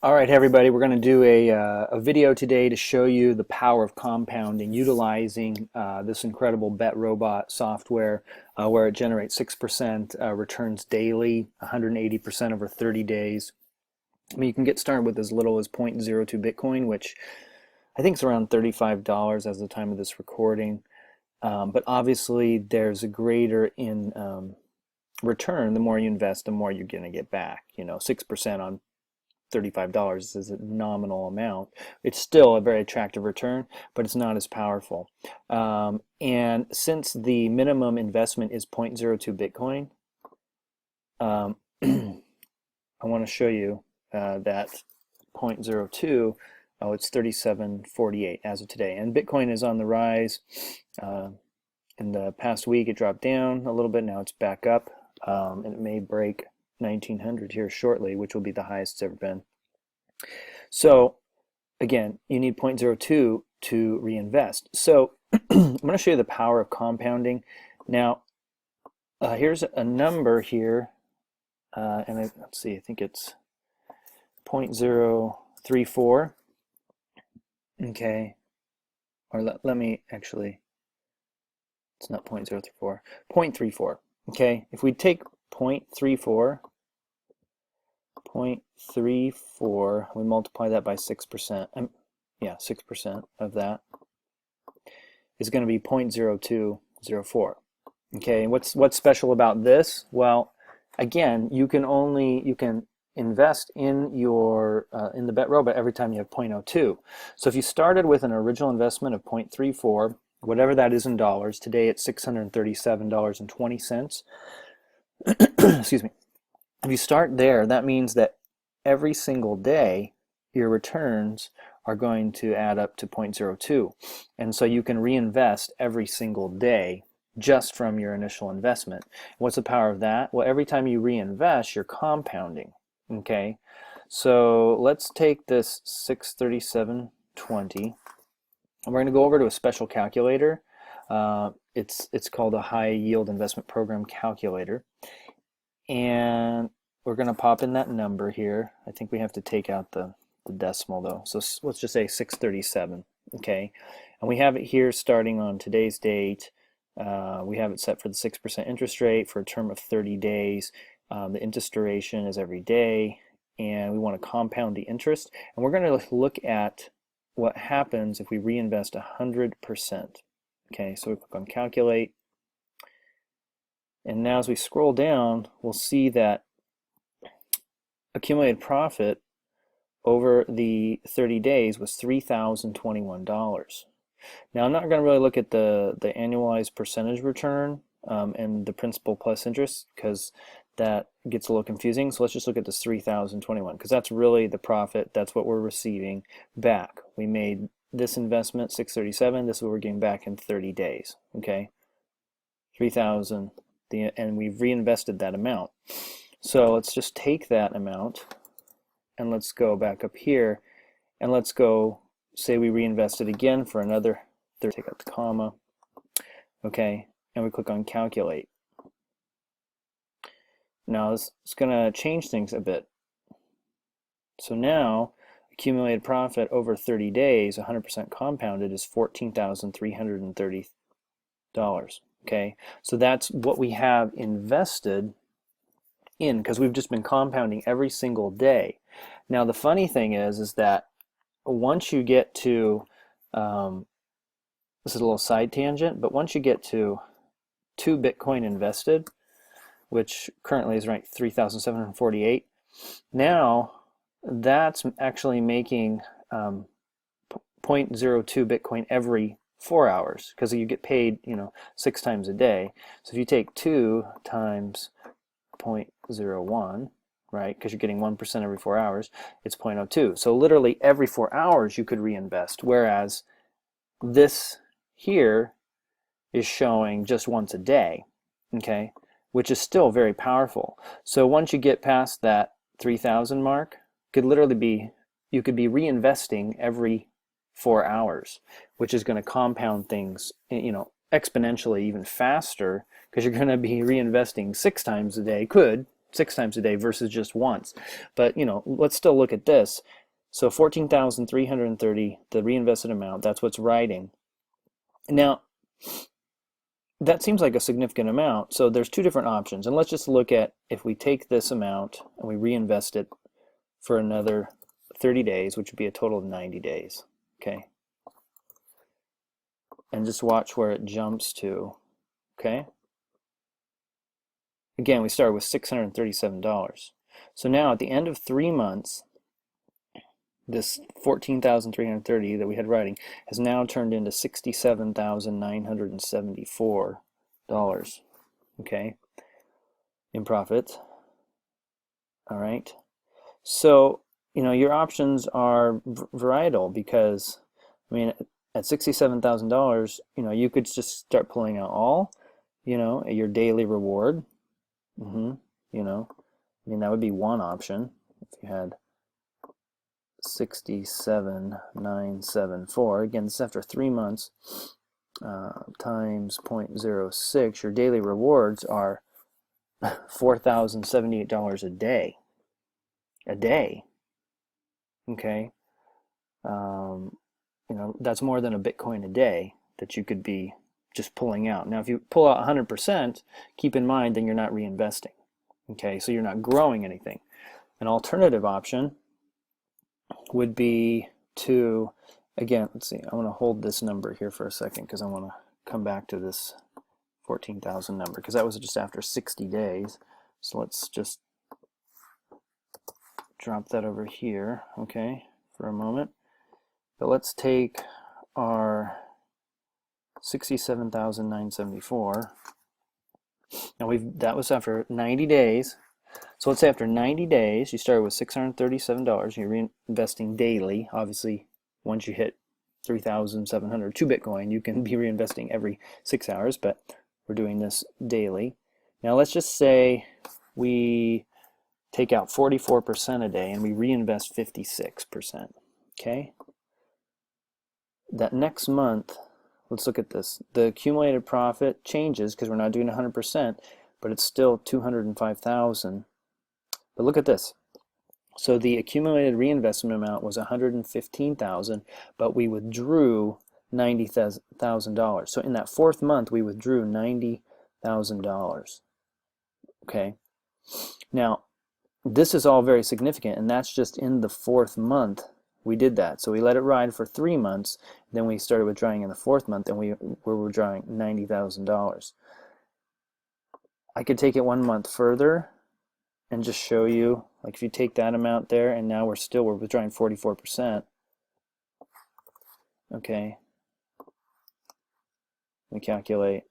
All right, everybody, we're going to do a video today to show you the power of compounding utilizing this incredible BetRobot software where it generates 6% returns daily, 180% over 30 days. I mean, you can get started with as little as 0.02 Bitcoin, which I think is around $35 as of the time of this recording. But obviously, there's a greater in return. The more you invest, the more you're going to get back. 6% on $35 is a nominal amount. It's still a very attractive return, but it's not as powerful. And since the minimum investment is 0.02 Bitcoin, I want to show you that 0.02, it's 37.48 as of today. And Bitcoin is on the rise. In the past week, it dropped down a little bit. Now it's back up, and it may break 1900 here shortly, which will be the highest it's ever been. So again, you need 0.02 to reinvest. So I'm going to show you the power of compounding. Now, here's a number here, and let's see, I think it's 0.034. Okay, or let me actually, it's not 0.034, 0.34. Okay, if we take 0.34, we multiply that by 6%. 6% of that is going to be 0.0204. Okay, and what's special about this? Well, again, you can invest in your in the BetRobot every time you have 0.02. So if you started with an original investment of 0.34, whatever that is in dollars, today it's $637.20. Excuse me. If you start there, that means that every single day your returns are going to add up to 0.02. And so you can reinvest every single day just from your initial investment. What's the power of that? Well, every time you reinvest, you're compounding. Okay, so let's take this 637.20, and we're going to go over to a special calculator. It's called a high yield investment program calculator, and we're going to pop in that number here. I think we have to take out the decimal though, so let's just say 637. Okay, and we have it here starting on today's date. We have it set for the 6% interest rate for a term of 30 days. The interest duration is every day, and we want to compound the interest. And we're going to look at what happens if we reinvest 100%. Okay, so we click on calculate. And now as we scroll down, we'll see that accumulated profit over the 30 days was $3,021. Now I'm not going to really look at the annualized percentage return and the principal plus interest, because that gets a little confusing. So let's just look at this 3,021, because that's really the profit. That's what we're receiving back. We made this investment 637. This is what we're getting back in 30 days. Okay, 3,000, and we've reinvested that amount. So let's just take that amount and let's go back up here and let's go say we reinvested again for another 30. Take out the comma. Okay, and we click on calculate. Now it's going to change things a bit. So now accumulated profit over 30 days, 100% compounded, is $14,330. Okay, so that's what we have invested in, because we've just been compounding every single day. Now the funny thing is that once you get to, this is a little side tangent, but once you get to 2 Bitcoin invested, which currently is ranked 3,748. Now that's actually making 0.02 Bitcoin every 4 hours, because you get paid 6 times a day. So if you take 2 times 0.01, right, because you're getting 1% every 4 hours, it's 0.02. So literally every 4 hours you could reinvest, whereas this here is showing just once a day. Okay, which is still very powerful. So once you get past that 3,000 mark, could literally be, you could be reinvesting every 4 hours, which is going to compound things, exponentially even faster, because you're going to be reinvesting 6 times a day, 6 times a day versus just once. But, let's still look at this. So 14,330, the reinvested amount, that's what's writing. Now, that seems like a significant amount. So there's two different options. And let's just look at if we take this amount and we reinvest it for another 30 days, which would be a total of 90 days. Okay. And just watch where it jumps to. Okay. Again, we started with $637. So now at the end of 3 months, this 14,330 that we had writing has now turned into $67,974, okay, in profit. All right. So, your options are varietal because, at $67,000, you could just start pulling out all, your daily reward. That would be one option if you had 67,974. Again, this is after 3 months times 0.06. Your daily rewards are $4,078 a day. A day. Okay. That's more than a Bitcoin a day that you could be just pulling out. Now, if you pull out 100%, keep in mind, then you're not reinvesting. Okay, so you're not growing anything. An alternative option would be to, again, let's see, I want to hold this number here for a second because I want to come back to this 14,000 number because that was just after 60 days. So let's just drop that over here, okay, for a moment. But let's take our 67,974. Now that was after 90 days. So let's say after 90 days, you started with $637. You're reinvesting daily. Obviously, once you hit 3,702 Bitcoin, you can be reinvesting every 6 hours, but we're doing this daily. Now let's just say we take out 44% a day and we reinvest 56%. Okay? That next month, let's look at this. The accumulated profit changes because we're not doing 100%, but it's still 205,000. But look at this. So the accumulated reinvestment amount was 115,000, but we withdrew $90,000. So in that 4th month, we withdrew $90,000. Okay. Now, this is all very significant, and that's just in the 4th month we did that. So we let it ride for 3 months, then we started withdrawing in the 4th month, and we were withdrawing $90,000. I could take it 1 month further and just show you, like if you take that amount there, and now we're withdrawing 44%. Okay. We calculate.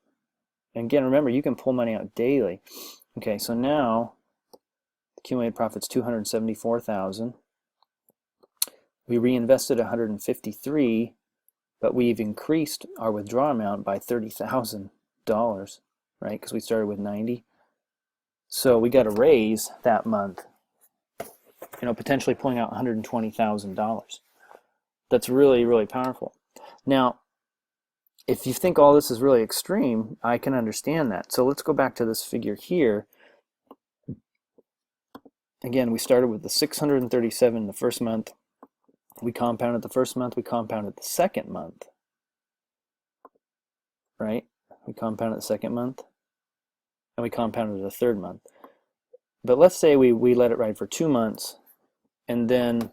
And again, remember, you can pull money out daily. Okay, so now accumulated profit's 274,000. We reinvested 153, but we've increased our withdrawal amount by $30,000, right? Because we started with 90. So we got a raise that month, potentially pulling out $120,000. That's really, really powerful. Now, if you think all this is really extreme, I can understand that. So let's go back to this figure here. Again, we started with the 637 the first month. We compounded the first month. We compounded the second month. Right? We compounded the second month. And we compounded the third month. But let's say we let it ride for 2 months, and then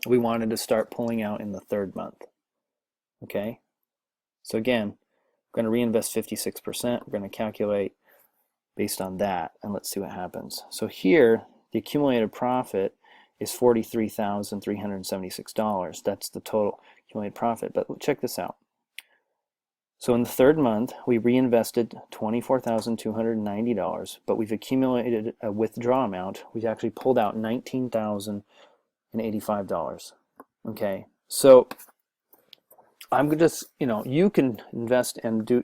we wanted to start pulling out in the 3rd month. Okay? So again, we're going to reinvest 56%. We're going to calculate based on that, and let's see what happens. So here, the accumulated profit is $43,376. That's the total accumulated profit. But check this out. So in the 3rd month, we reinvested $24,290, but we've accumulated a withdrawal amount. We've actually pulled out $19,085. Okay, so I'm just, you can invest and do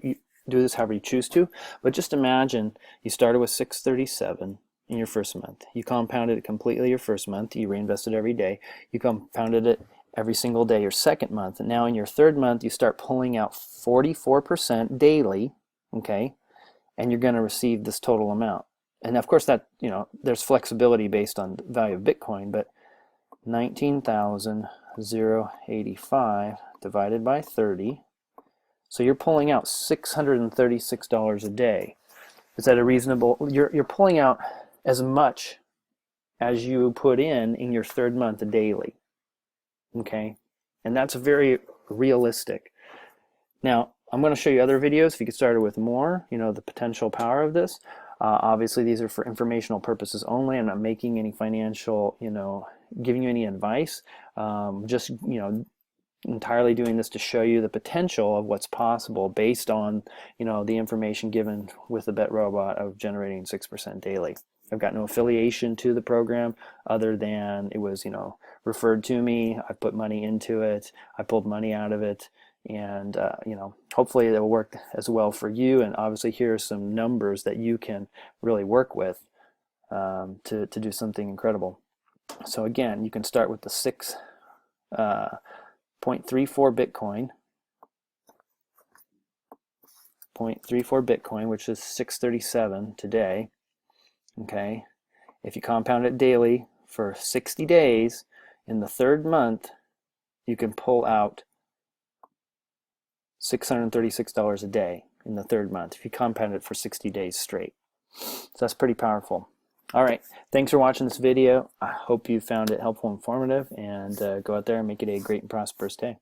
this however you choose to, but just imagine you started with 637 in your first month. You compounded it completely your first month. You reinvested every day. You compounded it every single day your second month. And now in your 3rd month, you start pulling out 44% daily, okay? And you're going to receive this total amount. and of course that, there's flexibility based on the value of Bitcoin, but 19,085 divided by 30. So you're pulling out $636 a day. Is that a reasonable? You're pulling out as much as you put in your third month daily. Okay, and that's very realistic. Now I'm going to show you other videos if you get started with more. The potential power of this. Obviously, these are for informational purposes only. I'm not making any financial, giving you any advice. Just, entirely doing this to show you the potential of what's possible based on, the information given with the BetRobot of generating 6% daily. I've got no affiliation to the program other than it was, referred to me. I put money into it. I pulled money out of it. And, hopefully it will work as well for you. And obviously here are some numbers that you can really work with to do something incredible. So again, you can start with the 6.34 Bitcoin, 0.34 Bitcoin, which is 637 today. Okay, if you compound it daily for 60 days, in the third month, you can pull out $636 a day in the third month if you compound it for 60 days straight. So that's pretty powerful. All right, thanks for watching this video. I hope you found it helpful and informative, and go out there and make it a great and prosperous day.